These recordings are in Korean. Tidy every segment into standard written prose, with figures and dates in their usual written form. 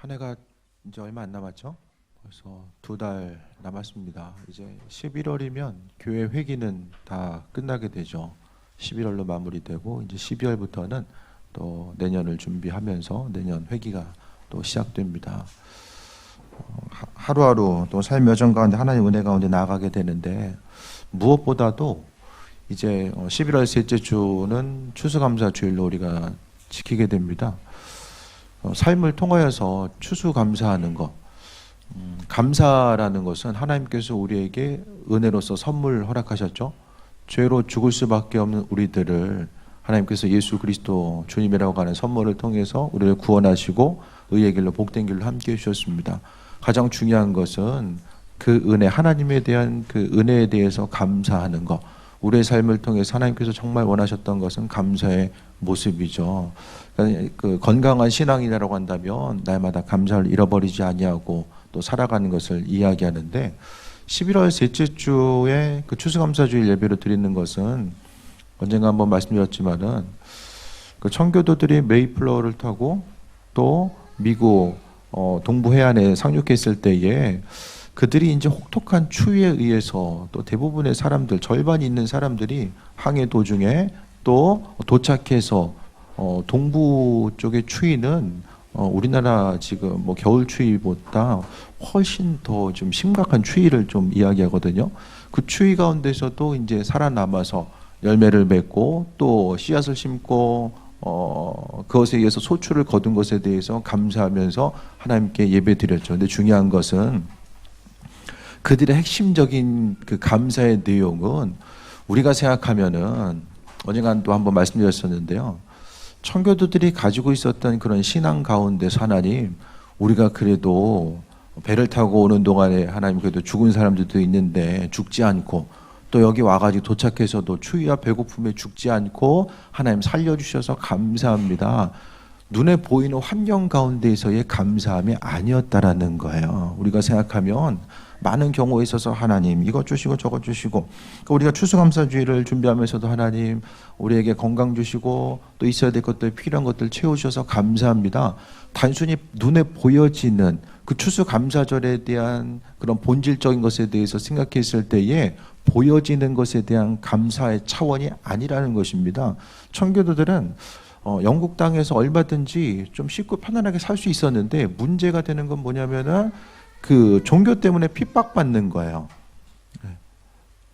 한 해가 이제 얼마 안 남았죠? 벌써 2달 남았습니다. 이제 11월이면 교회 회기는 다 끝나게 되죠. 11월로 마무리되고 이제 12월부터는 또 내년을 준비하면서 내년 회기가 또 시작됩니다. 하루하루 또 삶의 여정 가운데 하나님 은혜 가운데 나아가게 되는데 무엇보다도 이제 11월 셋째 주는 추수감사 주일로 우리가 지키게 됩니다. 삶을 통하여서 추수감사하는 것, 감사라는 것은 하나님께서 우리에게 은혜로서 선물 허락하셨죠. 죄로 죽을 수밖에 없는 우리들을 하나님께서 예수 그리스도 주님이라고 하는 선물을 통해서 우리를 구원하시고 의의 길로 복된 길로 함께 해주셨습니다. 가장 중요한 것은 그 은혜, 하나님에 대한 그 은혜에 대해서 감사하는 것. 우리의 삶을 통해서 하나님께서 정말 원하셨던 것은 감사의 모습이죠. 그러니까 그 건강한 신앙이라고 한다면 날마다 감사를 잃어버리지 아니하고 또 살아가는 것을 이야기하는데 11월 셋째 주에 그 추수감사주일 예배로 드리는 것은 언젠가 한번 말씀드렸지만은 그 청교도들이 메이플라워를 타고 또 미국 동부 해안에 상륙했을 때에 그들이 이제 혹독한 추위에 의해서 또 대부분의 사람들, 절반이 있는 사람들이 항해 도중에 또 도착해서 동부 쪽의 추위는 우리나라 지금 뭐 겨울 추위보다 훨씬 더 좀 심각한 추위를 좀 이야기하거든요. 그 추위 가운데서도 이제 살아남아서 열매를 맺고 또 씨앗을 심고 그것에 의해서 소출을 거둔 것에 대해서 감사하면서 하나님께 예배드렸죠. 근데 중요한 것은 그들의 핵심적인 그 감사의 내용은 우리가 생각하면은 언젠가 또 한번 말씀드렸었는데요. 청교도들이 가지고 있었던 그런 신앙 가운데서 하나님, 우리가 그래도 배를 타고 오는 동안에 하나님 그래도 죽은 사람들도 있는데 죽지 않고 또 여기 와가지고 도착해서도 추위와 배고픔에 죽지 않고 하나님 살려주셔서 감사합니다. 눈에 보이는 환경 가운데에서의 감사함이 아니었다라는 거예요. 우리가 생각하면 많은 경우에 있어서 하나님 이것 주시고 저것 주시고, 그러니까 우리가 추수감사주의를 준비하면서도 하나님 우리에게 건강 주시고 또 있어야 될 것들, 필요한 것들 채우셔서 감사합니다. 단순히 눈에 보여지는 그 추수감사절에 대한 그런 본질적인 것에 대해서 생각했을 때에 보여지는 것에 대한 감사의 차원이 아니라는 것입니다. 청교도들은 영국 땅에서 얼마든지 좀 쉽고 편안하게 살 수 있었는데 문제가 되는 건 뭐냐면은 그 종교 때문에 핍박받는 거예요.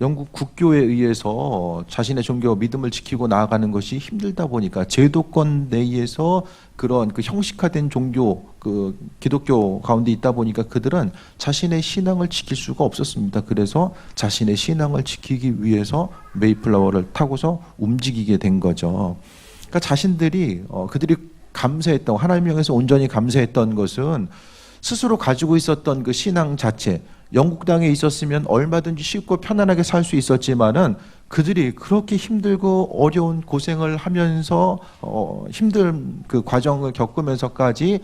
영국 국교에 의해서 자신의 종교 믿음을 지키고 나아가는 것이 힘들다 보니까 제도권 내에서 그런 그 형식화된 종교 그 기독교 가운데 있다 보니까 그들은 자신의 신앙을 지킬 수가 없었습니다. 그래서 자신의 신앙을 지키기 위해서 메이플라워를 타고서 움직이게 된 거죠. 그러니까 자신들이 그들이 감사했던, 하나님 향해서 온전히 감사했던 것은 스스로 가지고 있었던 그 신앙 자체, 영국 땅에 있었으면 얼마든지 쉽고 편안하게 살 수 있었지만은 그들이 그렇게 힘들고 어려운 고생을 하면서 힘든 그 과정을 겪으면서까지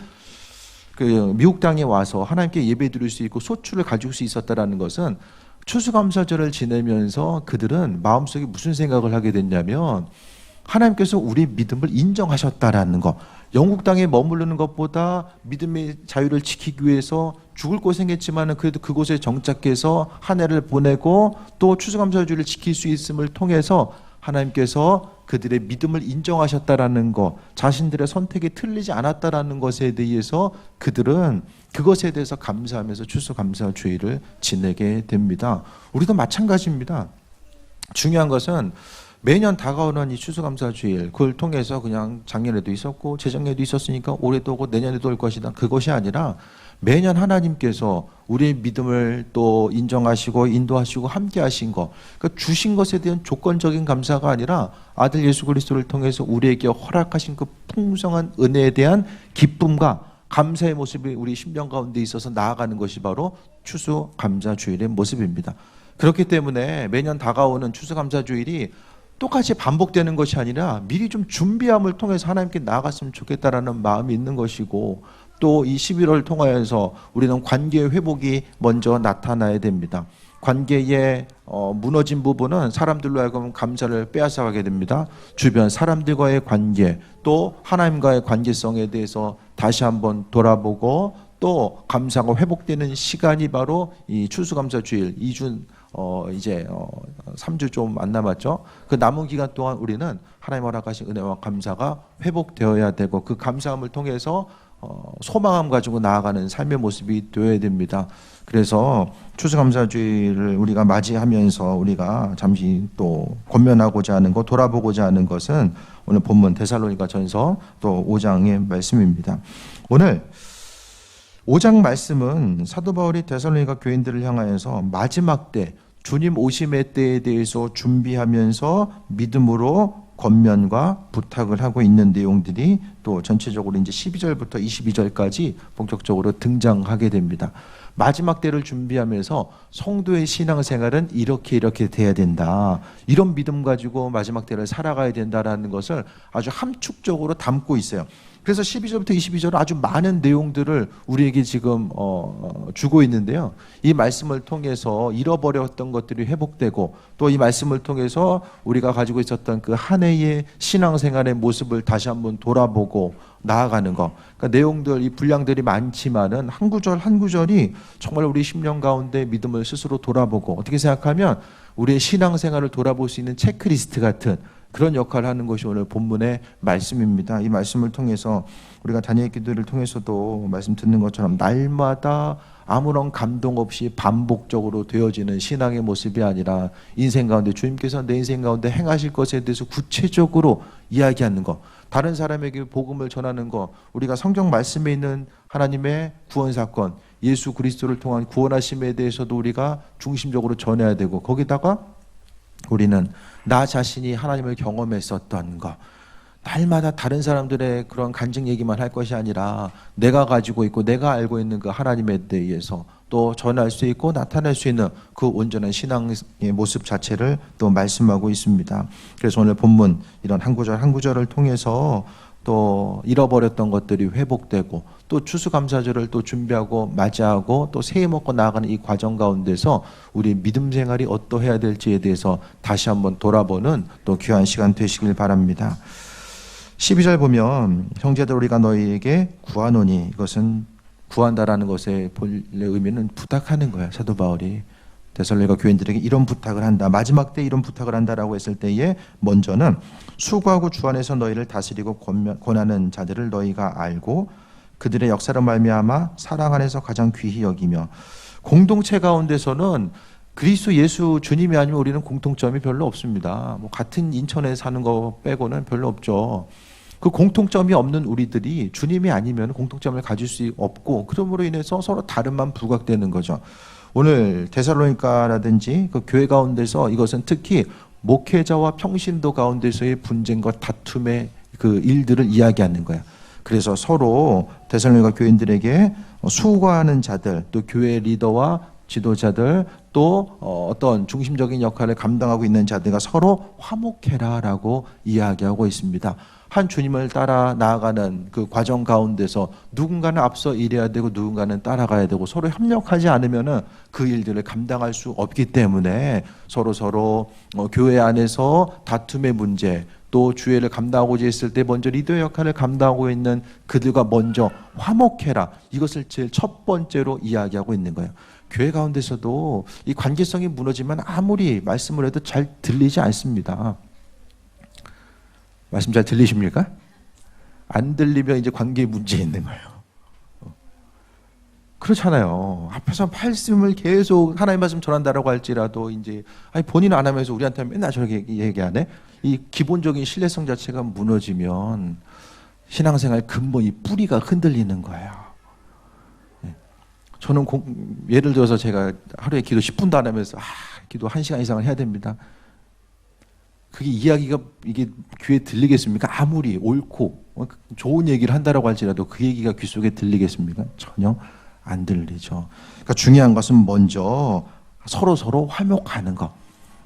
그 미국 땅에 와서 하나님께 예배드릴 수 있고 소출을 가지고 수 있었다라는 것은 추수감사절을 지내면서 그들은 마음속에 무슨 생각을 하게 됐냐면 하나님께서 우리 믿음을 인정하셨다라는 것. 영국 땅에 머무르는 것보다 믿음의 자유를 지키기 위해서 죽을 고생했지만은 그래도 그곳에 정착해서 한 해를 보내고 또 추수감사주를 지킬 수 있음을 통해서 하나님께서 그들의 믿음을 인정하셨다라는 것, 자신들의 선택이 틀리지 않았다라는 것에 대해서 그들은 그것에 대해서 감사하면서 추수감사주의를 지내게 됩니다. 우리도 마찬가지입니다. 중요한 것은 매년 다가오는 이 추수감사주일, 그걸 통해서 그냥 작년에도 있었고 재작년에도 있었으니까 올해도 오고 내년에도 올 것이다, 그것이 아니라 매년 하나님께서 우리의 믿음을 또 인정하시고 인도하시고 함께 하신 것, 그러니까 주신 것에 대한 조건적인 감사가 아니라 아들 예수 그리스도를 통해서 우리에게 허락하신 그 풍성한 은혜에 대한 기쁨과 감사의 모습이 우리 심령 가운데 있어서 나아가는 것이 바로 추수감사주일의 모습입니다. 그렇기 때문에 매년 다가오는 추수감사주일이 똑같이 반복되는 것이 아니라 미리 좀 준비함을 통해서 하나님께 나아갔으면 좋겠다라는 마음이 있는 것이고, 또 이 11월을 통하여서 우리는 관계의 회복이 먼저 나타나야 됩니다. 관계에 무너진 부분은 사람들로 하여금 감사를 빼앗아가게 됩니다. 주변 사람들과의 관계, 또 하나님과의 관계성에 대해서 다시 한번 돌아보고 또 감사가 회복되는 시간이 바로 이 추수감사주일 2주 이제 3주 좀 안 남았죠. 그 남은 기간 동안 우리는 하나님 허락하신 은혜와 감사가 회복되어야 되고 그 감사함을 통해서 소망함 가지고 나아가는 삶의 모습이 되어야 됩니다. 그래서 추수감사주일을 우리가 맞이하면서 우리가 잠시 또 권면하고자 하는 것, 돌아보고자 하는 것은 오늘 본문 데살로니가전서 또 5장의 말씀입니다. 오늘 5장 말씀은 사도 바울이 데살로니가 교인들을 향하여서 마지막 때 주님 오심의 때에 대해서 준비하면서 믿음으로 권면과 부탁을 하고 있는 내용들이 또 전체적으로 이제 12절부터 22절까지 본격적으로 등장하게 됩니다. 마지막 때를 준비하면서 성도의 신앙생활은 이렇게 돼야 된다. 이런 믿음 가지고 마지막 때를 살아가야 된다라는 것을 아주 함축적으로 담고 있어요. 그래서 12절부터 22절은 아주 많은 내용들을 우리에게 지금 주고 있는데요. 이 말씀을 통해서 잃어버렸던 것들이 회복되고 또 이 말씀을 통해서 우리가 가지고 있었던 그 한 해의 신앙생활의 모습을 다시 한번 돌아보고 나아가는 것. 그러니까 내용들, 이 분량들이 많지만은 한 구절 한 구절이 정말 우리 심령 가운데 믿음을 스스로 돌아보고 어떻게 생각하면 우리의 신앙생활을 돌아볼 수 있는 체크리스트 같은 그런 역할을 하는 것이 오늘 본문의 말씀입니다. 이 말씀을 통해서 우리가 다니엘 기도를 통해서도 말씀 듣는 것처럼 날마다 아무런 감동 없이 반복적으로 되어지는 신앙의 모습이 아니라 인생 가운데 주님께서 내 인생 가운데 행하실 것에 대해서 구체적으로 이야기하는 것, 다른 사람에게 복음을 전하는 것, 우리가 성경 말씀에 있는 하나님의 구원 사건, 예수 그리스도를 통한 구원하심에 대해서도 우리가 중심적으로 전해야 되고 거기다가 우리는 나 자신이 하나님을 경험했었던 것, 날마다 다른 사람들의 그런 간증 얘기만 할 것이 아니라 내가 가지고 있고 내가 알고 있는 그 하나님에 대해서 또 전할 수 있고 나타낼 수 있는 그 온전한 신앙의 모습 자체를 또 말씀하고 있습니다. 그래서 오늘 본문 이런 한 구절 한 구절을 통해서 또 잃어버렸던 것들이 회복되고 또 추수감사절을 또 준비하고 맞이하고 또 새해 먹고 나아가는 이 과정 가운데서 우리 믿음 생활이 어떠해야 될지에 대해서 다시 한번 돌아보는 또 귀한 시간 되시길 바랍니다. 12절 보면 형제들 우리가 너희에게 구하노니, 이것은 구한다라는 것의 본래 의미는 부탁하는 거예요. 사도 바울이 데살로니가 교인들에게 이런 부탁을 한다, 마지막 때 이런 부탁을 한다라고 했을 때에 먼저는 수고하고 주 안에서 너희를 다스리고 권하는 자들을 너희가 알고 그들의 역사로 말미암아 사랑 안에서 가장 귀히 여기며, 공동체 가운데서는 그리스도 예수 주님이 아니면 우리는 공통점이 별로 없습니다. 뭐 같은 인천에 사는 거 빼고는 별로 없죠. 그 공통점이 없는 우리들이 주님이 아니면 공통점을 가질 수 없고, 그러므로 인해서 서로 다름만 부각되는 거죠. 오늘 데살로니가라든지 그 교회 가운데서 이것은 특히 목회자와 평신도 가운데서의 분쟁과 다툼의 그 일들을 이야기하는 거야. 그래서 서로 데살로니가 교인들에게 수고하는 자들, 또 교회 리더와 지도자들, 또 어떤 중심적인 역할을 감당하고 있는 자들과 서로 화목해라라고 이야기하고 있습니다. 한 주님을 따라 나아가는 그 과정 가운데서 누군가는 앞서 일해야 되고 누군가는 따라가야 되고 서로 협력하지 않으면은 그 일들을 감당할 수 없기 때문에 서로 교회 안에서 다툼의 문제, 또 주회를 감당하고자 했을 때 먼저 리더 역할을 감당하고 있는 그들과 먼저 화목해라, 이것을 제일 첫 번째로 이야기하고 있는 거예요. 교회 가운데서도 이 관계성이 무너지면 아무리 말씀을 해도 잘 들리지 않습니다. 말씀 잘 들리십니까? 안 들리면 이제 관계에 문제 있는 거예요. 그렇잖아요. 앞에서 말씀을 계속 하나님 말씀 전한다라고 할지라도 이제 본인은 안 하면서 우리한테 맨날 저렇게 얘기하네. 이 기본적인 신뢰성 자체가 무너지면 신앙생활 근본 이 뿌리가 흔들리는 거예요. 저는 예를 들어서 제가 하루에 기도 10분도 안 하면서 기도 1시간 이상을 해야 됩니다. 그게 이야기가 이게 귀에 들리겠습니까? 아무리 옳고 좋은 얘기를 한다라고 할지라도 그 얘기가 귀 속에 들리겠습니까? 전혀 안 들리죠. 그러니까 중요한 것은 먼저 서로 화목하는 것.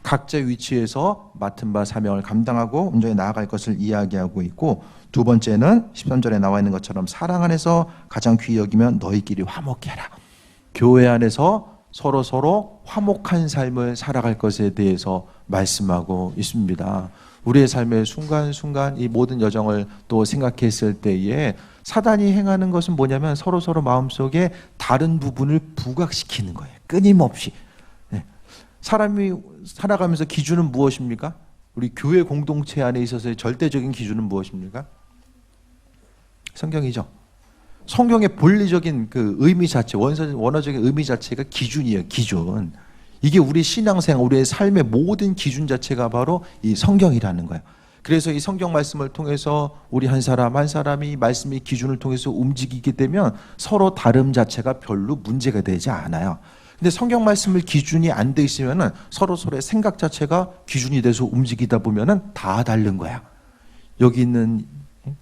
각자 위치에서 맡은 바 사명을 감당하고 온전히 나아갈 것을 이야기하고 있고, 두 번째는 13절에 나와 있는 것처럼 사랑 안에서 가장 귀히 여기면 너희끼리 화목해라. 교회 안에서 서로 화목한 삶을 살아갈 것에 대해서 말씀하고 있습니다. 우리의 삶의 순간순간 이 모든 여정을 또 생각했을 때에 사단이 행하는 것은 뭐냐면 서로 마음속에 다른 부분을 부각시키는 거예요. 끊임없이. 사람이 살아가면서 기준은 무엇입니까? 우리 교회 공동체 안에 있어서의 절대적인 기준은 무엇입니까? 성경이죠. 성경의 본리적인 그 의미 자체, 원어적인 의미 자체가 기준이에요. 기준. 이게 우리 신앙생활, 우리의 삶의 모든 기준 자체가 바로 이 성경이라는 거예요. 그래서 이 성경 말씀을 통해서 우리 한 사람 한 사람이 말씀의 기준을 통해서 움직이게 되면 서로 다름 자체가 별로 문제가 되지 않아요. 근데 성경 말씀을 기준이 안 돼 있으면은 서로의 생각 자체가 기준이 돼서 움직이다 보면은 다 다른 거야. 여기 있는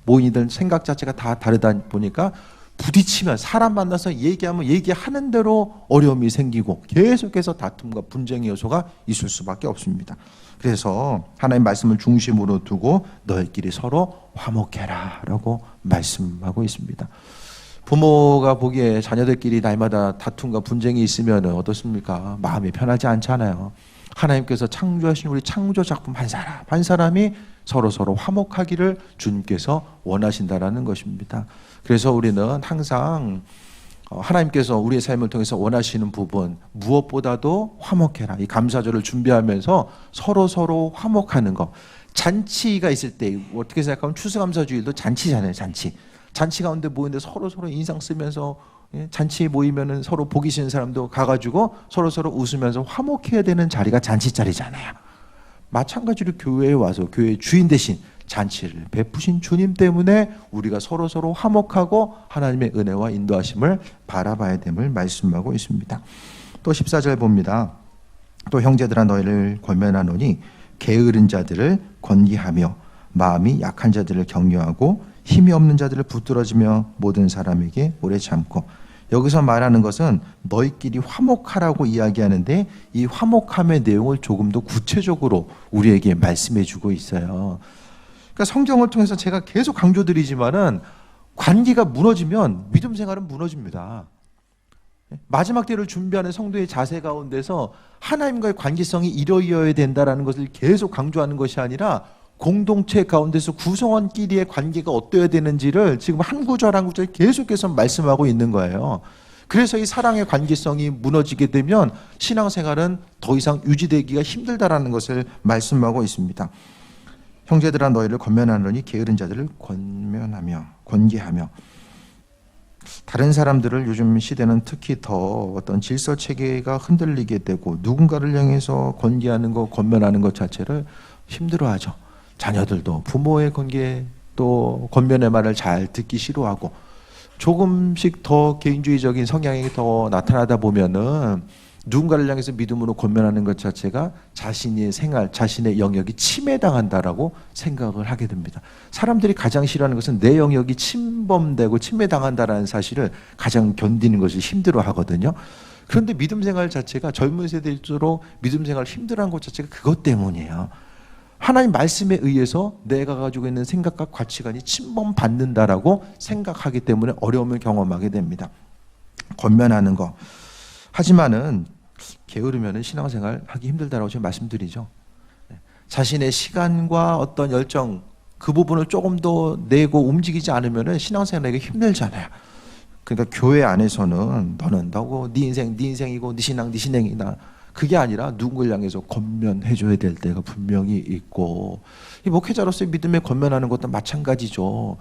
모인이들 생각 자체가 다 다르다 보니까 부딪히면 사람 만나서 얘기하면 얘기하는 대로 어려움이 생기고 계속해서 다툼과 분쟁의 요소가 있을 수밖에 없습니다. 그래서 하나님 말씀을 중심으로 두고 너희끼리 서로 화목해라 라고 말씀하고 있습니다. 부모가 보기에 자녀들끼리 날마다 다툼과 분쟁이 있으면 어떻습니까? 마음이 편하지 않잖아요. 하나님께서 창조하신 우리 창조 작품 한 사람이 서로 화목하기를 주님께서 원하신다라는 것입니다. 그래서 우리는 항상 하나님께서 우리의 삶을 통해서 원하시는 부분 무엇보다도 화목해라. 이 감사절을 준비하면서 서로 화목하는 것. 잔치가 있을 때 어떻게 생각하면 추수감사주일도 잔치잖아요. 잔치 가운데 모이는데 서로 인상 쓰면서 잔치에 모이면은 서로 보기 싫은 사람도 가가지고 서로 웃으면서 화목해야 되는 자리가 잔치 자리잖아요. 마찬가지로 교회에 와서 교회의 주인 대신 잔치를 베푸신 주님 때문에 우리가 서로 화목하고 하나님의 은혜와 인도하심을 바라봐야 됨을 말씀하고 있습니다. 또 14절 봅니다. 또 형제들아 너희를 권면하노니 게으른 자들을 권기하며 마음이 약한 자들을 격려하고 힘이 없는 자들을 붙들어주며 모든 사람에게 오래 참고. 여기서 말하는 것은 너희끼리 화목하라고 이야기하는데 이 화목함의 내용을 조금 더 구체적으로 우리에게 말씀해 주고 있어요. 그러니까 성경을 통해서 제가 계속 강조드리지만은 관계가 무너지면 믿음 생활은 무너집니다. 마지막 때를 준비하는 성도의 자세 가운데서 하나님과의 관계성이 이루어져야 된다는 것을 계속 강조하는 것이 아니라 공동체 가운데서 구성원끼리의 관계가 어떠해야 되는지를 지금 한 구절 한 구절 계속해서 말씀하고 있는 거예요. 그래서 이 사랑의 관계성이 무너지게 되면 신앙생활은 더 이상 유지되기가 힘들다라는 것을 말씀하고 있습니다. 형제들아 너희를 권면하노니 게으른 자들을 권계하며. 다른 사람들을 요즘 시대는 특히 더 어떤 질서 체계가 흔들리게 되고 누군가를 향해서 권계하는 것, 권면하는 것 자체를 힘들어하죠. 자녀들도 부모의 권계 또 권면의 말을 잘 듣기 싫어하고 조금씩 더 개인주의적인 성향이 더 나타나다 보면은 누군가를 향해서 믿음으로 권면하는 것 자체가 자신의 생활, 자신의 영역이 침해당한다라고 생각을 하게 됩니다. 사람들이 가장 싫어하는 것은 내 영역이 침범되고 침해당한다라는 사실을 가장 견디는 것을 힘들어하거든요. 그런데 믿음 생활 자체가 젊은 세대일수록 믿음 생활 힘들어하는 것 자체가 그것 때문이에요. 하나님 말씀에 의해서 내가 가지고 있는 생각과 가치관이 침범받는다라고 생각하기 때문에 어려움을 경험하게 됩니다. 권면하는 거. 하지만은 게으르면 신앙생활 하기 힘들다라고 제가 말씀드리죠. 자신의 시간과 어떤 열정 그 부분을 조금 더 내고 움직이지 않으면 신앙생활하기 힘들잖아요. 그러니까 교회 안에서는 너는 너고 네 인생이고 네 신앙 네 신앙이다. 그게 아니라 누군가를 향해서 권면해줘야 될 때가 분명히 있고 이 목회자로서의 믿음에 권면하는 것도 마찬가지죠.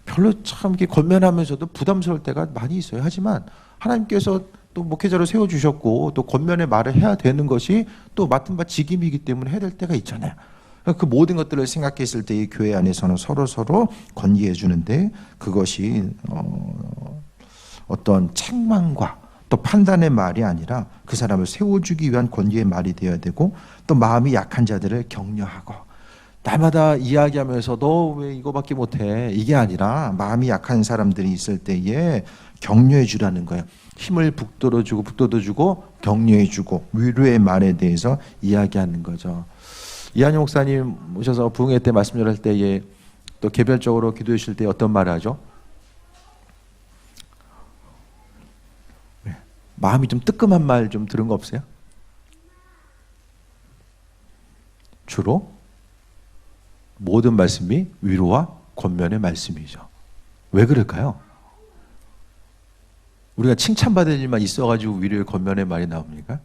별로 참 이렇게 권면하면서도 부담스러울 때가 많이 있어요. 하지만 하나님께서 또 목회자로 세워주셨고 또 권면의 말을 해야 되는 것이 또 맡은 바 직임이기 때문에 해야 될 때가 있잖아요. 그 모든 것들을 생각했을 때 이 교회 안에서는 서로 권기해 주는데 그것이 어떤 책망과 또 판단의 말이 아니라 그 사람을 세워주기 위한 권위의 말이 되어야 되고 또 마음이 약한 자들을 격려하고 날마다 이야기하면서 너 왜 이거밖에 못해 이게 아니라 마음이 약한 사람들이 있을 때에 격려해 주라는 거예요. 힘을 북돋워주고 격려해 주고 위로의 말에 대해서 이야기하는 거죠. 이한희 목사님 오셔서 부흥회 때 말씀 전할 때에 또 개별적으로 기도해 주실 때 어떤 말을 하죠? 마음이 좀 뜨끔한 말 좀 들은 거 없어요? 주로 모든 말씀이 위로와 권면의 말씀이죠. 왜 그럴까요? 우리가 칭찬받을 일만 있어가지고 위로의 권면의 말이 나옵니까?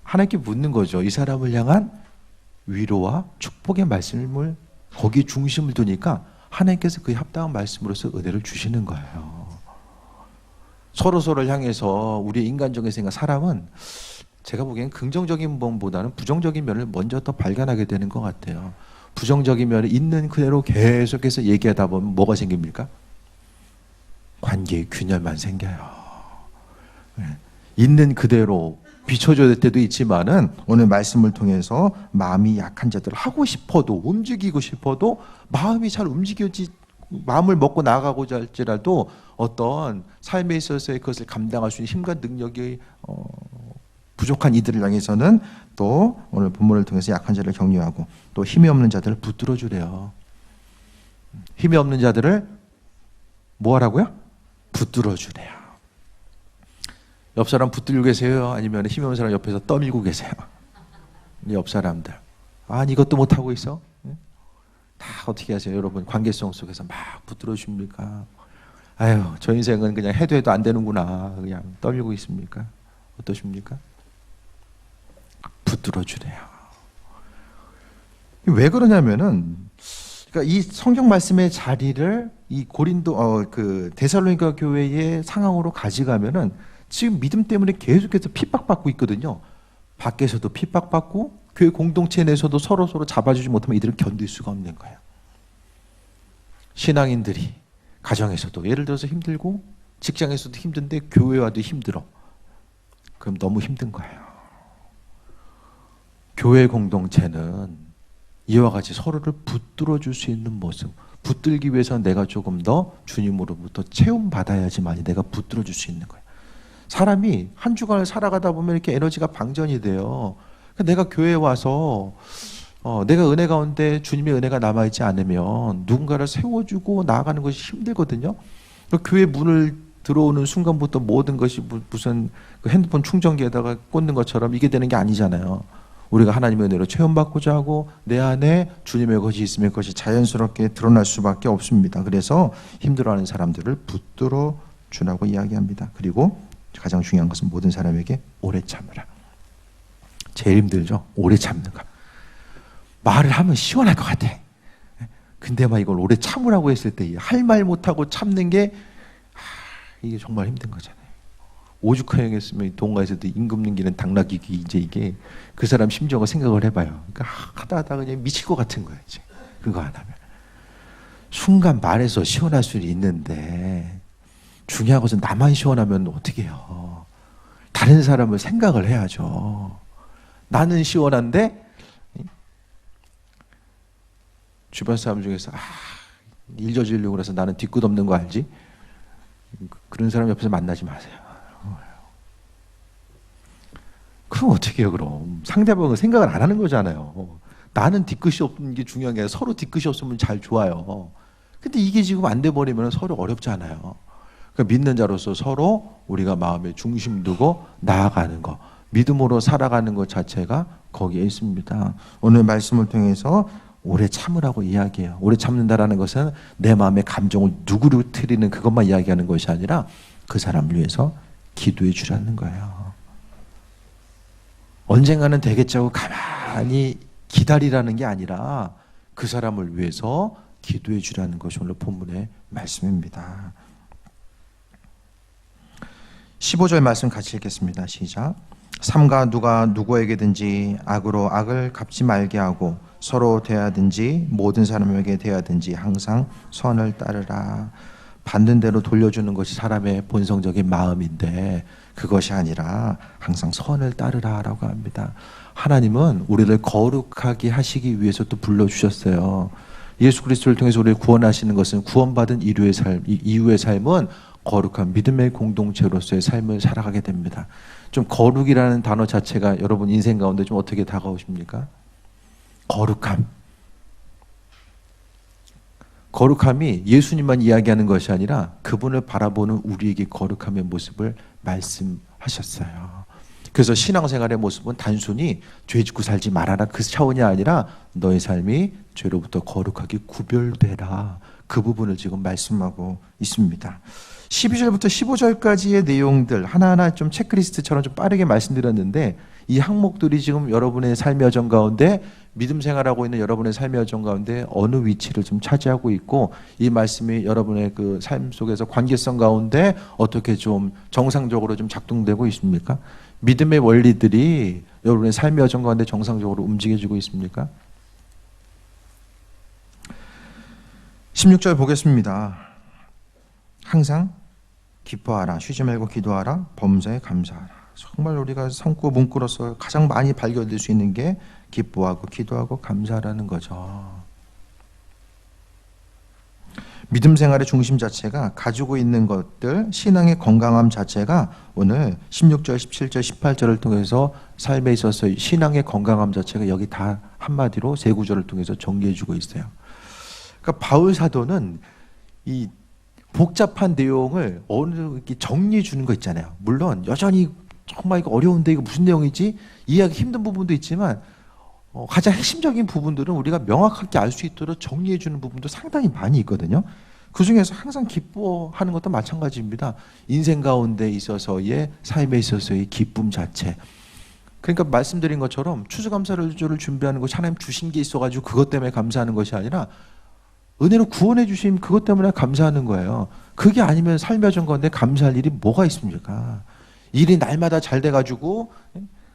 하나님께 묻는 거죠. 이 사람을 향한 위로와 축복의 말씀을 거기에 중심을 두니까 하나님께서 그 합당한 말씀으로서 은혜를 주시는 거예요. 서로서로를 향해서 우리의 인간적인 생각, 사람은 제가 보기엔 긍정적인 면보다는 부정적인 면을 먼저 더 발견하게 되는 것 같아요. 부정적인 면을 있는 그대로 계속해서 얘기하다 보면 뭐가 생깁니까? 관계의 균열만 생겨요. 있는 그대로 비춰줘야 될 때도 있지만은 오늘 말씀을 통해서 마음이 약한 자들, 하고 싶어도 움직이고 싶어도 마음이 잘 움직여지, 마음을 먹고 나아가고자 할지라도 어떤 삶에 있어서의 그것을 감당할 수 있는 힘과 능력이 부족한 이들을 향해서는 또 오늘 본문을 통해서 약한 자를 격려하고 또 힘이 없는 자들을 붙들어 주래요. 힘이 없는 자들을 뭐 하라고요? 붙들어 주래요. 옆 사람 붙들고 계세요? 아니면 힘이 없는 사람 옆에서 떠밀고 계세요? 옆 사람들. 아니 이것도 못하고 있어? 다 어떻게 하세요? 여러분 관계성 속에서 막 붙들어 줍니까? 아유 저 인생은 그냥 해도 안 되는구나 그냥 떠밀고 있습니까? 어떠십니까? 붙들어 주래요. 왜 그러냐면은 그러니까 이 성경 말씀의 자리를 이 고린도 그 데살로니가 교회의 상황으로 가져가면은 지금 믿음 때문에 계속해서 핍박받고 있거든요. 밖에서도 핍박받고 교회 공동체 내에서도 서로 잡아주지 못하면 이들을 견딜 수가 없는 거예요. 신앙인들이 가정에서도 예를 들어서 힘들고 직장에서도 힘든데 교회 와도 힘들어. 그럼 너무 힘든 거예요. 교회 공동체는 이와 같이 서로를 붙들어 줄 수 있는 모습, 붙들기 위해서 내가 조금 더 주님으로부터 체험받아야지만 내가 붙들어 줄 수 있는 거예요. 사람이 한 주간을 살아가다 보면 이렇게 에너지가 방전이 돼요. 내가 교회에 와서 내가 은혜 가운데 주님의 은혜가 남아있지 않으면 누군가를 세워주고 나아가는 것이 힘들거든요. 교회 문을 들어오는 순간부터 모든 것이 무슨 그 핸드폰 충전기에다가 꽂는 것처럼 이게 되는 게 아니잖아요. 우리가 하나님의 은혜로 체험받고자 하고 내 안에 주님의 것이 있으면 그것이 자연스럽게 드러날 수밖에 없습니다. 그래서 힘들어하는 사람들을 붙들어 주라고 이야기합니다. 그리고 가장 중요한 것은 모든 사람에게 오래 참으라. 제일 힘들죠. 오래 참는 거. 말을 하면 시원할 것 같아. 근데 막 이걸 오래 참으라고 했을 때 할 말 못하고 참는 게 이게 정말 힘든 거잖아요. 오죽하였으면 동가에서도 임금 넘기는 당나귀기 이제 이게 그 사람 심정을 생각을 해봐요. 그러니까 하다 그냥 미칠 것 같은 거예요. 이제 그거 안 하면 순간 말해서 시원할 수는 있는데 중요한 것은 나만 시원하면 어떻게 해요? 다른 사람을 생각을 해야죠. 나는 시원한데 주변 사람 중에서 일 저지르려고 해서 나는 뒤끝 없는 거 알지? 그런 사람 옆에서 만나지 마세요. 그럼 어떻게 해요? 그럼 상대방은 생각을 안 하는 거잖아요. 나는 뒤끝이 없는 게 중요한 게 아니라 서로 뒤끝이 없으면 잘 좋아요. 근데 이게 지금 안 돼 버리면 서로 어렵잖아요. 그러니까 믿는 자로서 서로 우리가 마음에 중심 두고 나아가는 것, 믿음으로 살아가는 것 자체가 거기에 있습니다. 오늘 말씀을 통해서 오래 참으라고 이야기해요. 오래 참는다라는 것은 내 마음의 감정을 누구르뜨리는 그것만 이야기하는 것이 아니라 그 사람을 위해서 기도해 주라는 거예요. 언젠가는 되겠자고 가만히 기다리라는 게 아니라 그 사람을 위해서 기도해 주라는 것이 오늘 본문의 말씀입니다. 15절 말씀 같이 읽겠습니다. 시작. 삼가 누가 누구에게든지 악으로 악을 갚지 말게 하고 서로 대하든지 모든 사람에게 대하든지 항상 선을 따르라. 받는 대로 돌려주는 것이 사람의 본성적인 마음인데 그것이 아니라 항상 선을 따르라라고 합니다. 하나님은 우리를 거룩하게 하시기 위해서 또 불러주셨어요. 예수 그리스도를 통해서 우리를 구원하시는 것은 구원받은 이후의 삶은 거룩한 믿음의 공동체로서의 삶을 살아가게 됩니다. 좀 거룩이라는 단어 자체가 여러분 인생 가운데 좀 어떻게 다가오십니까? 거룩함. 거룩함이 예수님만 이야기하는 것이 아니라 그분을 바라보는 우리에게 거룩함의 모습을 말씀하셨어요. 그래서 신앙생활의 모습은 단순히 죄 짓고 살지 말아라 그 차원이 아니라 너의 삶이 죄로부터 거룩하게 구별되라, 그 부분을 지금 말씀하고 있습니다. 12절부터 15절까지의 내용들 하나하나 좀 체크리스트처럼 좀 빠르게 말씀드렸는데, 이 항목들이 지금 여러분의 삶의 여정 가운데, 믿음 생활하고 있는 여러분의 삶의 여정 가운데 어느 위치를 좀 차지하고 있고, 이 말씀이 여러분의 그 삶 속에서 관계성 가운데 어떻게 좀 정상적으로 좀 작동되고 있습니까? 믿음의 원리들이 여러분의 삶의 여정 가운데 정상적으로 움직여지고 있습니까? 16절 보겠습니다. 항상 기뻐하라, 쉬지 말고 기도하라, 범사에 감사하라. 정말 우리가 성구 문구로서 가장 많이 발견될 수 있는 게 기뻐하고 기도하고 감사하라는 거죠. 믿음 생활의 중심 자체가 가지고 있는 것들, 신앙의 건강함 자체가 오늘 16절, 17절, 18절을 통해서 삶에 있어서 신앙의 건강함 자체가 여기 다 한마디로 세 구절을 통해서 정리해주고 있어요. 그러니까 바울 사도는 이 복잡한 내용을 어느 이렇게 정리해 주는 거 있잖아요. 물론 여전히 정말 이거 어려운데 이거 무슨 내용이지? 이해하기 힘든 부분도 있지만 가장 핵심적인 부분들은 우리가 명확하게 알 수 있도록 정리해 주는 부분도 상당히 많이 있거든요. 그 중에서 항상 기뻐하는 것도 마찬가지입니다. 인생 가운데 있어서의 삶에 있어서의 기쁨 자체. 그러니까 말씀드린 것처럼 추수감사를 준비하는 것이 하나님 주신 게 있어가지고 그것 때문에 감사하는 것이 아니라 은혜로 구원해 주신 그것 때문에 감사하는 거예요. 그게 아니면 삶의 여정 가운데 감사할 일이 뭐가 있습니까? 일이 날마다 잘 돼가지고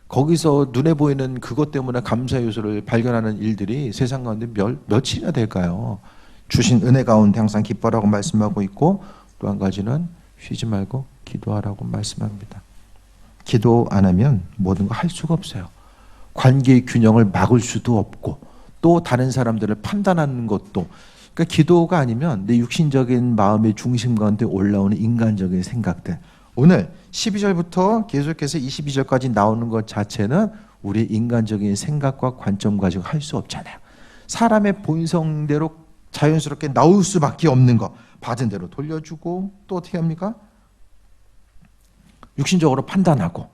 거기서 눈에 보이는 그것 때문에 감사 요소를 발견하는 일들이 세상 가운데 며칠이나 될까요? 주신 은혜 가운데 항상 기뻐라고 말씀하고 있고, 또 한 가지는 쉬지 말고 기도하라고 말씀합니다. 기도 안 하면 모든 거 할 수가 없어요. 관계의 균형을 막을 수도 없고, 또 다른 사람들을 판단하는 것도, 그러니까 기도가 아니면 내 육신적인 마음의 중심 가운데 올라오는 인간적인 생각들, 오늘 12절부터 계속해서 22절까지 나오는 것 자체는 우리 인간적인 생각과 관점 가지고 할 수 없잖아요. 사람의 본성대로 자연스럽게 나올 수밖에 없는 거, 받은 대로 돌려주고, 또 어떻게 합니까? 육신적으로 판단하고,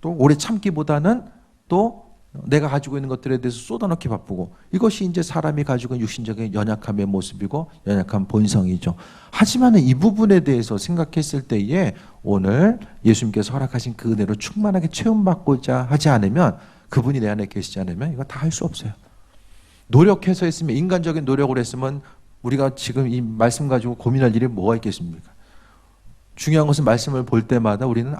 또 오래 참기보다는 또 내가 가지고 있는 것들에 대해서 쏟아넣기 바쁘고, 이것이 이제 사람이 가지고 있는 육신적인 연약함의 모습이고 연약한 본성이죠. 하지만 이 부분에 대해서 생각했을 때에 오늘 예수님께서 허락하신 그 은혜로 충만하게 체험받고자 하지 않으면, 그분이 내 안에 계시지 않으면 이거 다 할 수 없어요. 노력해서 했으면, 인간적인 노력을 했으면 우리가 지금 이 말씀 가지고 고민할 일이 뭐가 있겠습니까? 중요한 것은 말씀을 볼 때마다 우리는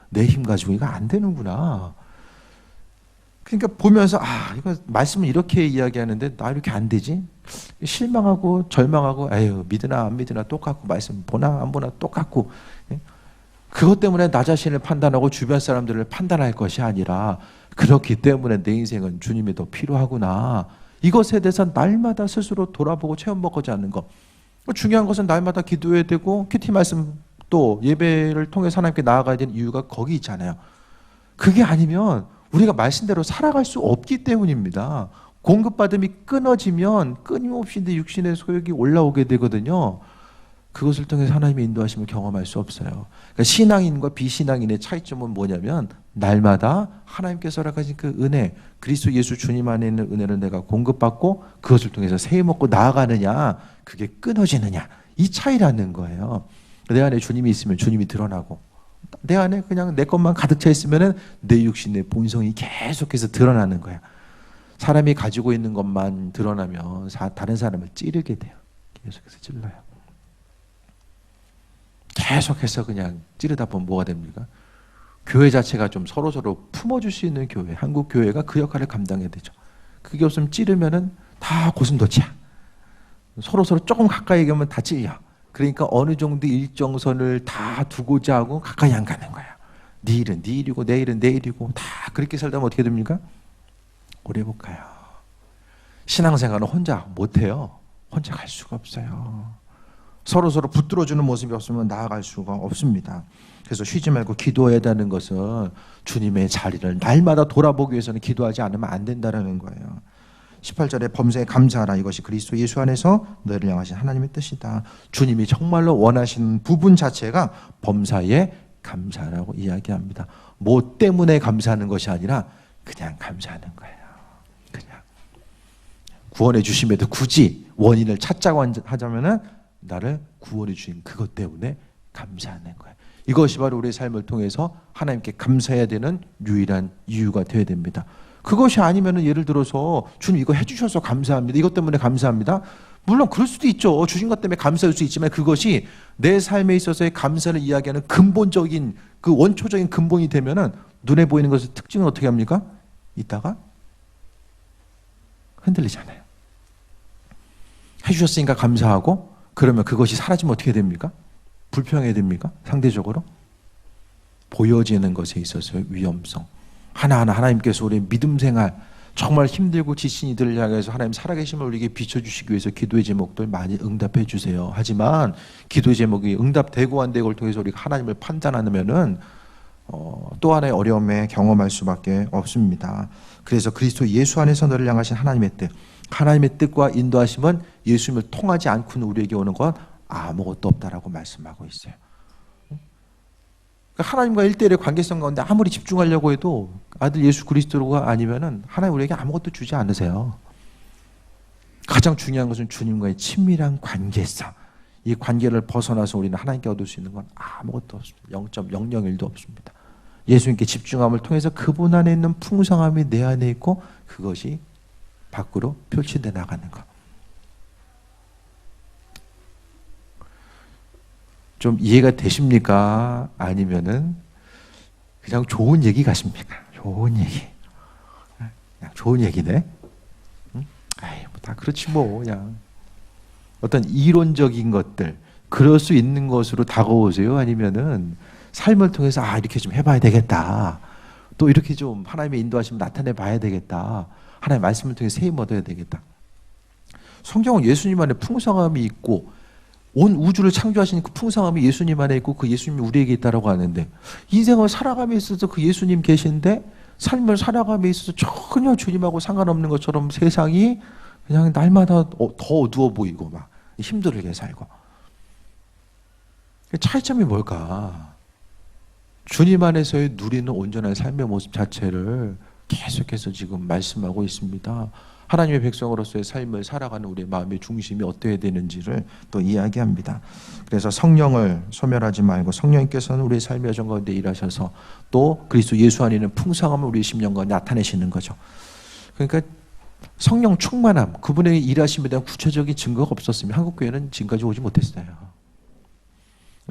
내 힘 가지고 이거 안 되는구나. 그러니까 보면서 이거 말씀을 이렇게 이야기하는데 나 이렇게 안 되지? 실망하고 절망하고, 에휴 믿으나 안 믿으나 똑같고, 말씀 보나 안 보나 똑같고, 그것 때문에 나 자신을 판단하고 주변 사람들을 판단할 것이 아니라, 그렇기 때문에 내 인생은 주님이 더 필요하구나, 이것에 대해서 날마다 스스로 돌아보고 체험먹고자 하는 것. 중요한 것은 날마다 기도해야 되고, 큐티 말씀 또 예배를 통해서 하나님께 나아가야 되는 이유가 거기 있잖아요. 그게 아니면 우리가 말씀대로 살아갈 수 없기 때문입니다. 공급받음이 끊어지면 끊임없이 내 육신의 소욕이 올라오게 되거든요. 그것을 통해서 하나님의 인도하심을 경험할 수 없어요. 그러니까 신앙인과 비신앙인의 차이점은 뭐냐면, 날마다 하나님께서 허락하신 그 은혜, 그리스도 예수 주님 안에 있는 은혜를 내가 공급받고 그것을 통해서 새해 먹고 나아가느냐, 그게 끊어지느냐, 이 차이라는 거예요. 내 안에 주님이 있으면 주님이 드러나고, 내 안에 그냥 내 것만 가득 차 있으면 내 육신의 본성이 계속해서 드러나는 거야. 사람이 가지고 있는 것만 드러나면 다른 사람을 찌르게 돼요. 계속해서 찔러요. 계속해서 그냥 찌르다 보면 뭐가 됩니까? 교회 자체가 좀 서로서로 품어줄 수 있는 교회, 한국 교회가 그 역할을 감당해야 되죠. 그게 없으면 찌르면은 다 고슴도치야. 서로서로 조금 가까이 가면 다 찔려. 그러니까 어느 정도 일정선을 다 두고자 하고 가까이 안 가는 거야. 네 일은 네 일이고 내 일은 내 일이고, 다 그렇게 살다 보면 어떻게 됩니까? 오래 못 가요. 신앙생활은 혼자 못해요. 혼자 갈 수가 없어요. 서로서로 붙들어주는 모습이 없으면 나아갈 수가 없습니다. 그래서 쉬지 말고 기도해야 한다는 것은 주님의 자리를 날마다 돌아보기 위해서는 기도하지 않으면 안 된다는 거예요. 18절에 범사에 감사하라. 이것이 그리스도 예수 안에서 너희를 향하신 하나님의 뜻이다. 주님이 정말로 원하시는 부분 자체가 범사에 감사라고 이야기합니다. 뭐 때문에 감사하는 것이 아니라 그냥 감사하는 거예요. 그냥 구원해 주심에도 굳이 원인을 찾자고 하자면은 나를 구원해 주신 그것 때문에 감사하는 거예요. 이것이 바로 우리의 삶을 통해서 하나님께 감사해야 되는 유일한 이유가 되어야 됩니다. 그것이 아니면은 예를 들어서 주님 이거 해주셔서 감사합니다. 이것 때문에 감사합니다. 물론 그럴 수도 있죠. 주신 것 때문에 감사할 수 있지만 그것이 내 삶에 있어서의 감사를 이야기하는 근본적인 그 원초적인 근본이 되면은 눈에 보이는 것의 특징은 어떻게 합니까? 이따가 흔들리잖아요. 해주셨으니까 감사하고 그러면 그것이 사라지면 어떻게 됩니까? 불평해야 됩니까? 상대적으로 보여지는 것에 있어서의 위험성, 하나하나 하나님께서 우리의 믿음 생활 정말 힘들고 지친 이들을 향해서 하나님 살아계심을 우리에게 비춰주시기 위해서 기도의 제목들 많이 응답해 주세요. 하지만 기도의 제목이 응답되고 안 되고를 통해서 우리가 하나님을 판단하면은 또 하나의 어려움에 경험할 수밖에 없습니다. 그래서 그리스도 예수 안에서 너를 향하신 하나님의 뜻, 하나님의 뜻과 인도하심은 예수님을 통하지 않고는 우리에게 오는 건 아무것도 없다라고 말씀하고 있어요. 하나님과 1대1의 관계성 가운데 아무리 집중하려고 해도 아들 예수 그리스도가 아니면은 하나님 우리에게 아무것도 주지 않으세요. 가장 중요한 것은 주님과의 친밀한 관계성. 이 관계를 벗어나서 우리는 하나님께 얻을 수 있는 건 아무것도 없습니다. 0.001도 없습니다. 예수님께 집중함을 통해서 그분 안에 있는 풍성함이 내 안에 있고 그것이 밖으로 표출돼 나가는 것. 좀 이해가 되십니까? 아니면은 그냥 좋은 얘기 같습니까? 좋은 얘기. 그냥 좋은 얘기네. 응? 아이, 뭐 다 그렇지 뭐 그냥 어떤 이론적인 것들 그럴 수 있는 것으로 다가오세요? 아니면은 삶을 통해서 이렇게 좀 해봐야 되겠다. 또 이렇게 좀 하나님의 인도하심을 나타내 봐야 되겠다. 하나님의 말씀을 통해 새 힘 얻어야 되겠다. 성경은 예수님 안에 풍성함이 있고 온 우주를 창조하신 그 풍성함이 예수님 안에 있고 그 예수님이 우리에게 있다라고 하는데 인생을 살아감에 있어서 그 예수님 계신데 삶을 살아감에 있어서 전혀 주님하고 상관없는 것처럼 세상이 그냥 날마다 더 어두워 보이고 막 힘들게 살고 차이점이 뭘까? 주님 안에서의 누리는 온전한 삶의 모습 자체를 계속해서 지금 말씀하고 있습니다. 하나님의 백성으로서의 삶을 살아가는 우리의 마음의 중심이 어떠해야 되는지를 또 이야기합니다. 그래서 성령을 소멸하지 말고 성령님께서는 우리의 삶의 여정 가운데 일하셔서 또 그리스도 예수 안에 있는 풍성함을 우리의 심령 가운데 나타내시는 거죠. 그러니까 성령 충만함, 그분의 일하심에 대한 구체적인 증거가 없었으면 한국교회는 지금까지 오지 못했어요.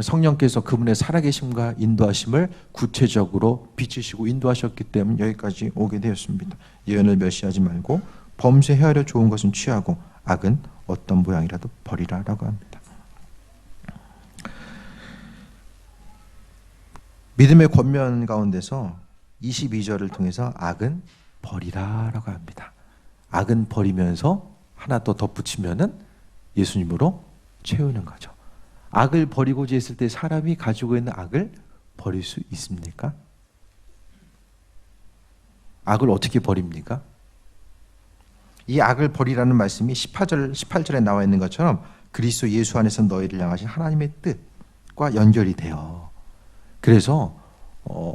성령께서 그분의 살아계심과 인도하심을 구체적으로 비추시고 인도하셨기 때문에 여기까지 오게 되었습니다. 예언을 멸시하지 말고 범죄 헤아려 좋은 것은 취하고 악은 어떤 모양이라도 버리라라고 합니다. 믿음의 권면 가운데서 22절을 통해서 악은 버리라라고 합니다. 악은 버리면서 하나 더 덧붙이면은 예수님으로 채우는 거죠. 악을 버리고자 했을 때 사람이 가지고 있는 악을 버릴 수 있습니까? 악을 어떻게 버립니까? 이 악을 버리라는 말씀이 18절에 나와 있는 것처럼 그리스도 예수 안에서 너희를 향하신 하나님의 뜻과 연결이 돼요. 그래서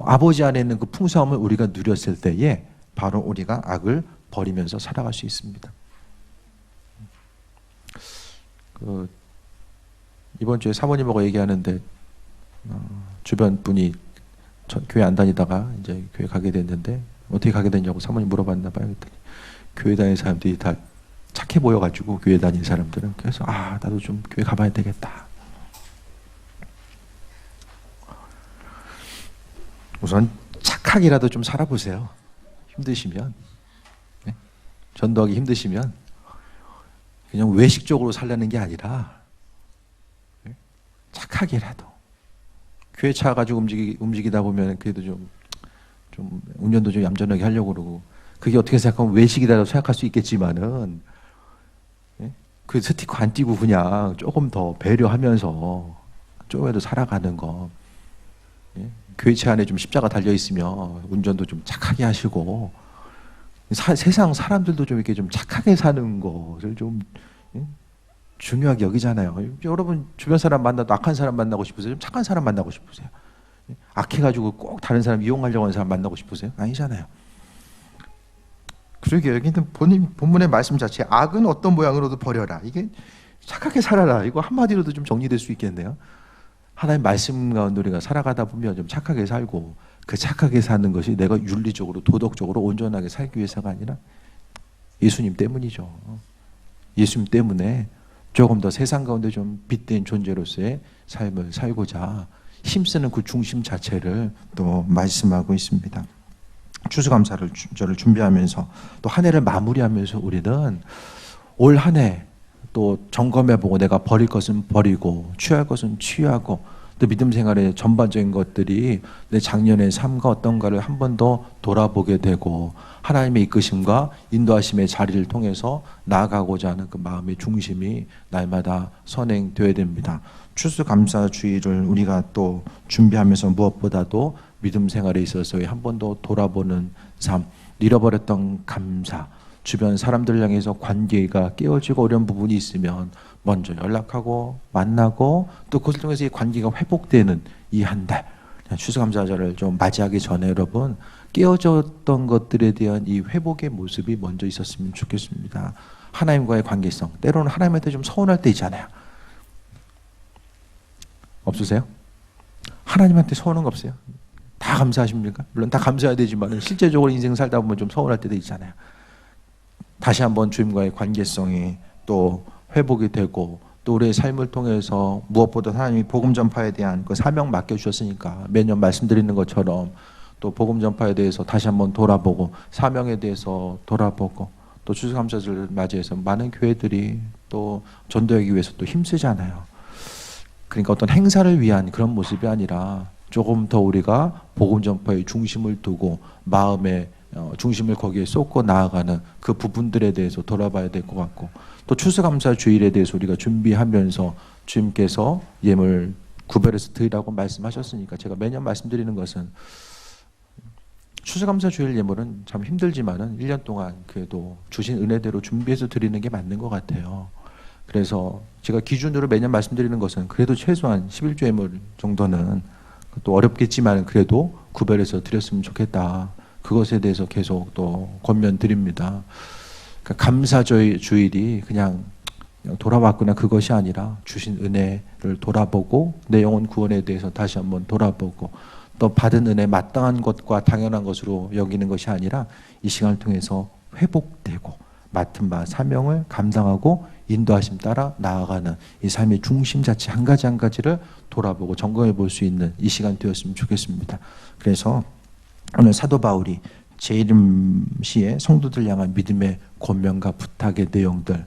아버지 안에 있는 그 풍성함을 우리가 누렸을 때에 바로 우리가 악을 버리면서 살아갈 수 있습니다. 이번 주에 사모님하고 얘기하는데 주변 분이 교회 안 다니다가 이제 교회 가게 됐는데 어떻게 가게 됐냐고 사모님 물어봤나 봐요. 그랬더니 교회 다니는 사람들이 다 착해 보여가지고 교회 다니는 사람들은 그래서 나도 좀 교회 가봐야 되겠다. 우선 착하게라도 좀 살아보세요. 힘드시면 네? 전도하기 힘드시면 그냥 외식적으로 살라는 게 아니라 네? 착하게라도 교회 차 가지고 움직이다 보면 그래도 좀 운전도 좀 얌전하게 하려고 그러고 그게 어떻게 생각하면 외식이라고 생각할 수 있겠지만은 예? 그 스티커 안 띄고 그냥 조금 더 배려하면서 조금이라도 살아가는 거 예? 교회차 안에 좀 십자가 달려 있으면 운전도 좀 착하게 하시고 세상 사람들도 좀 이렇게 좀 착하게 사는 것을 좀 중요하게 여기잖아요. 여러분 주변 사람 만나도 악한 사람 만나고 싶으세요? 좀 착한 사람 만나고 싶으세요? 악해가지고 꼭 다른 사람 이용하려고 하는 사람 만나고 싶으세요? 아니잖아요. 그러게 여기는 본문의 말씀 자체에 악은 어떤 모양으로도 버려라. 이게 착하게 살아라. 이거 한마디로도 좀 정리될 수 있겠네요. 하나님 말씀 가운데 우리가 살아가다 보면 좀 착하게 살고 그 착하게 사는 것이 내가 윤리적으로 도덕적으로 온전하게 살기 위해서가 아니라 예수님 때문이죠. 예수님 때문에 조금 더 세상 가운데 좀 빛된 존재로서의 삶을 살고자 힘쓰는 그 중심 자체를 또 말씀하고 있습니다. 추수감사를 저를 준비하면서 또 한 해를 마무리하면서 우리는 올 한 해 또 점검해보고 내가 버릴 것은 버리고 취할 것은 취하고 또 믿음 생활의 전반적인 것들이 내 작년의 삶과 어떤가를 한 번 더 돌아보게 되고 하나님의 이끄심과 인도하심의 자리를 통해서 나아가고자 하는 그 마음의 중심이 날마다 선행되어야 됩니다. 추수감사주의를 우리가 또 준비하면서 무엇보다도 믿음 생활에 있어서의 한 번 더 돌아보는 삶, 잃어버렸던 감사, 주변 사람들 향해서 관계가 깨어지고 어려운 부분이 있으면 먼저 연락하고 만나고 또 그것을 통해서 이 관계가 회복되는 이 한 달, 추수감사절을 좀 맞이하기 전에 여러분 깨어졌던 것들에 대한 이 회복의 모습이 먼저 있었으면 좋겠습니다. 하나님과의 관계성, 때로는 하나님한테 좀 서운할 때 있잖아요. 없으세요? 하나님한테 서운한 거 없어요? 다 감사하십니까? 물론 다 감사해야 되지만 실제적으로 인생 살다 보면 좀 서운할 때도 있잖아요. 다시 한번 주님과의 관계성이 또 회복이 되고 또 우리의 삶을 통해서 무엇보다 하나님이 복음 전파에 대한 그 사명 맡겨주셨으니까 매년 말씀드리는 것처럼 또 복음 전파에 대해서 다시 한번 돌아보고 사명에 대해서 돌아보고 또 추수감사절을 맞이해서 많은 교회들이 또 전도하기 위해서 또 힘쓰잖아요. 그러니까 어떤 행사를 위한 그런 모습이 아니라 조금 더 우리가 복음 전파의 중심을 두고 마음의 중심을 거기에 쏟고 나아가는 그 부분들에 대해서 돌아봐야 될 것 같고 또 추수감사 주일에 대해서 우리가 준비하면서 주님께서 예물 구별해서 드리라고 말씀하셨으니까 제가 매년 말씀드리는 것은 추수감사 주일 예물은 참 힘들지만은 1년 동안 그래도 주신 은혜대로 준비해서 드리는 게 맞는 것 같아요. 그래서 제가 기준으로 매년 말씀드리는 것은 그래도 최소한 11조 예물 정도는 또 어렵겠지만 그래도 구별해서 드렸으면 좋겠다. 그것에 대해서 계속 또 권면 드립니다. 그러니까 감사주일이 그냥 돌아왔거나 그것이 아니라 주신 은혜를 돌아보고 내 영혼 구원에 대해서 다시 한번 돌아보고 또 받은 은혜 마땅한 것과 당연한 것으로 여기는 것이 아니라 이 시간을 통해서 회복되고 맡은 바 사명을 감당하고 인도하심 따라 나아가는 이 삶의 중심 자체 한 가지 한 가지를 돌아보고 점검해 볼 수 있는 이 시간 되었으면 좋겠습니다. 그래서 오늘 사도 바울이 재림시에 성도들 향한 믿음의 권면과 부탁의 내용들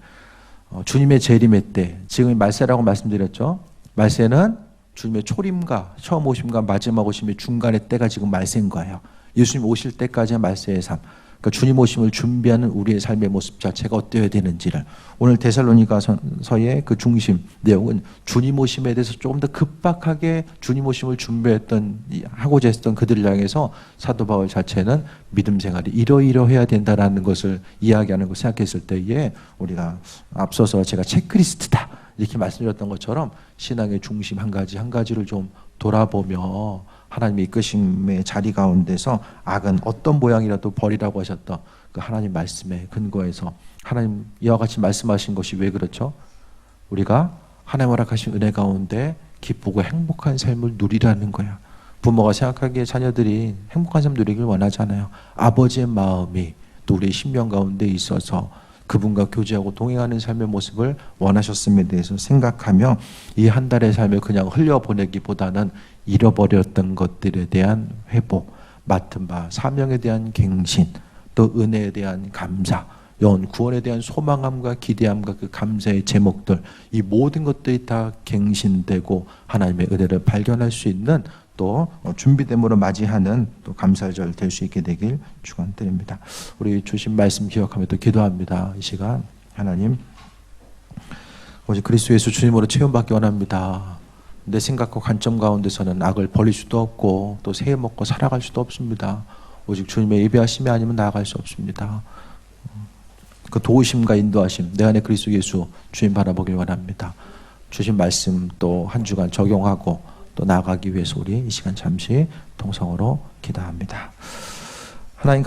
주님의 재림의 때 지금 말세라고 말씀드렸죠. 말세는 주님의 초림과 처음 오심과 마지막 오심의 중간의 때가 지금 말세인 거예요. 예수님 오실 때까지의 말세의 삶. 그러니까 주님 오심을 준비하는 우리의 삶의 모습 자체가 어때야 되는지를 오늘 데살로니가서의 그 중심 내용은 주님 오심에 대해서 조금 더 급박하게 주님 오심을 준비했던 하고자 했던 그들을 향해서 사도 바울 자체는 믿음 생활이 이러이러해야 된다라는 것을 이야기하는 것을 생각했을 때에 우리가 앞서서 제가 체크리스트다 이렇게 말씀드렸던 것처럼 신앙의 중심 한 가지 한 가지를 좀 돌아보며 하나님의 이끄심의 자리 가운데서 악은 어떤 모양이라도 버리라고 하셨던 그 하나님 말씀에 근거해서 하나님 이와 같이 말씀하신 것이 왜 그렇죠? 우리가 하나님 허락하신 은혜 가운데 기쁘고 행복한 삶을 누리라는 거야. 부모가 생각하기에 자녀들이 행복한 삶 누리길 원하잖아요. 아버지의 마음이 또 우리의 심령 가운데 있어서 그분과 교제하고 동행하는 삶의 모습을 원하셨음에 대해서 생각하며 이 한 달의 삶을 그냥 흘려보내기보다는 잃어버렸던 것들에 대한 회복, 맡은 바 사명에 대한 갱신, 또 은혜에 대한 감사, 영혼 구원에 대한 소망함과 기대함과 그 감사의 제목들 이 모든 것들이 다 갱신되고 하나님의 은혜를 발견할 수 있는 또 준비됨으로 맞이하는 또 감사절 될 수 있게 되길 축원드립니다. 우리 주신 말씀 기억하며 또 기도합니다. 이 시간 하나님 오직 그리스도 예수 주님으로 체험받기 원합니다. 내 생각과 관점 가운데서는 악을 버릴 수도 없고 또 새해 먹고 살아갈 수도 없습니다. 오직 주님의 예비하심이 아니면 나아갈 수 없습니다. 그 도우심과 인도하심, 내 안에 그리스도 예수 주님 바라보길 원합니다. 주신 말씀 또 한 주간 적용하고 또 나아가기 위해서 우리 이 시간 잠시 통성으로 기도합니다. 하나님